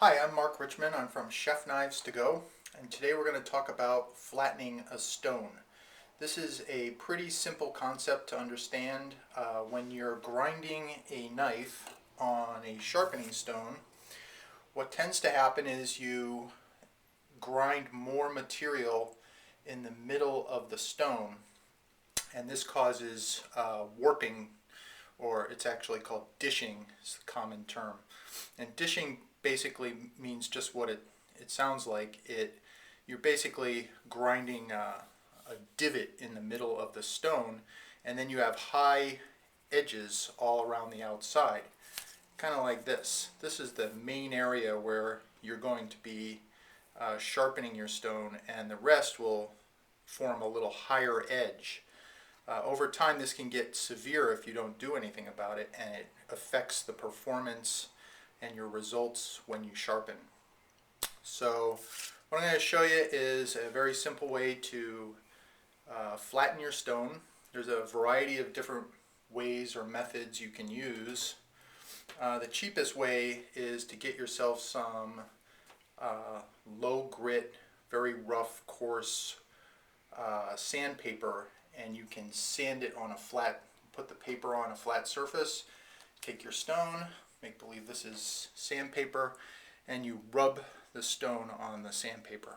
Hi, I'm Mark Richmond. I'm from Chef Knives To Go, and today we're going to talk about flattening a stone. This is a pretty simple concept to understand. When you're grinding a knife on a sharpening stone, what tends to happen is you grind more material in the middle of the stone, and this causes warping, or it's actually called dishing, is the common term. And dishing basically means just what it sounds like. You're basically grinding a divot in the middle of the stone, and then you have high edges all around the outside, kind of like this. This is the main area where you're going to be sharpening your stone, and the rest will form a little higher edge. Over time this can get severe if you don't do anything about it, and it affects the performance and your results when you sharpen. So what I'm going to show you is a very simple way to flatten your stone. There's a variety of different ways or methods you can use. The cheapest way is to get yourself some low grit, very rough, coarse sandpaper, and you can sand it on a flat, put the paper on a flat surface, take your stone, make believe this is sandpaper, and you rub the stone on the sandpaper.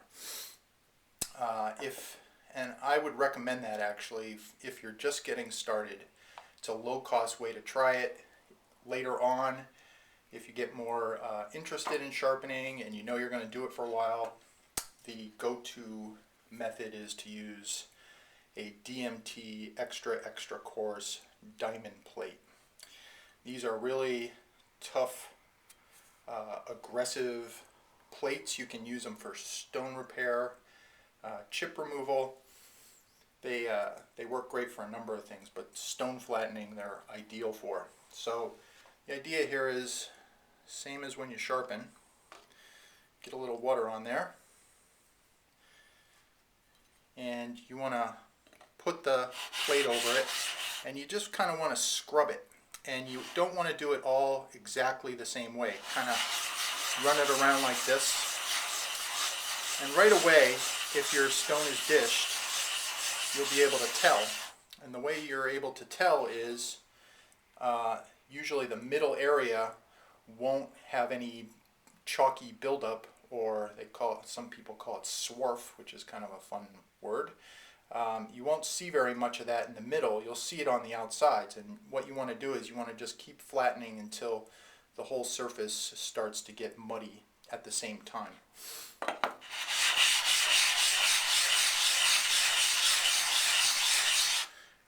And I would recommend that actually if you're just getting started. It's a low-cost way to try it. Later on, if you get more interested in sharpening and you know you're going to do it for a while, the go-to method is to use a DMT extra coarse diamond plate. These are really tough, aggressive plates. You can use them for stone repair, chip removal. They work great for a number of things, but stone flattening they're ideal for. So the idea here is same as when you sharpen. Get a little water on there, and you want to put the plate over it, and you just kind of want to scrub it. And you don't want to do it all exactly the same way. Kind of run it around like this. And right away, if your stone is dished, you'll be able to tell. And the way you're able to tell is usually the middle area won't have any chalky buildup, or some people call it swarf, which is kind of a fun word. You won't see very much of that in the middle. You'll see it on the outsides, and what you want to do is you want to just keep flattening until the whole surface starts to get muddy at the same time.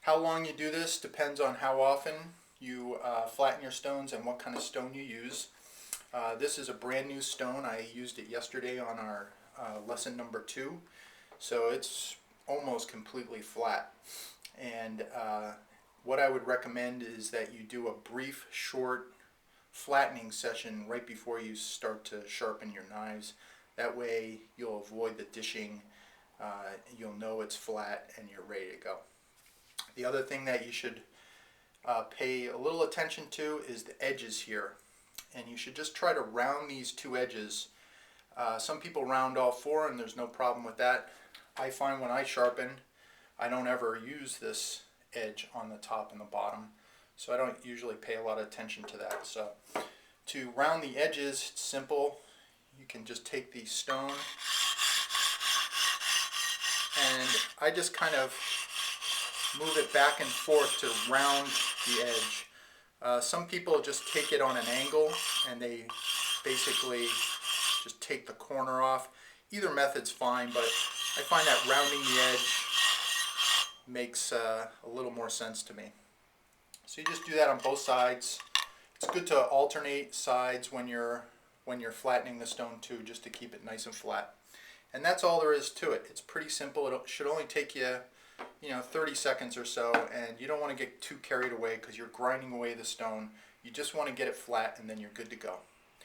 How long you do this depends on how often you flatten your stones and what kind of stone you use. This is a brand new stone. I used it yesterday on our lesson number 2, so it's almost completely flat. And what I would recommend is that you do a brief, short flattening session right before you start to sharpen your knives. That way you'll avoid the dishing, you'll know it's flat, and you're ready to go. The other thing that you should pay a little attention to is the edges here. And you should just try to round these 2 edges. Some people round all 4, and there's no problem with that. I find when I sharpen, I don't ever use this edge on the top and the bottom, so I don't usually pay a lot of attention to that. So to round the edges, it's simple. You can just take the stone, and I just kind of move it back and forth to round the edge. Some people just take it on an angle, and they basically just take the corner off. Either method's fine, but I find that rounding the edge makes a little more sense to me. So you just do that on both sides. It's good to alternate sides when you're flattening the stone too, just to keep it nice and flat. And that's all there is to it. It's pretty simple. It should only take you 30 seconds or so, and you don't want to get too carried away because you're grinding away the stone. You just want to get it flat, and then you're good to go.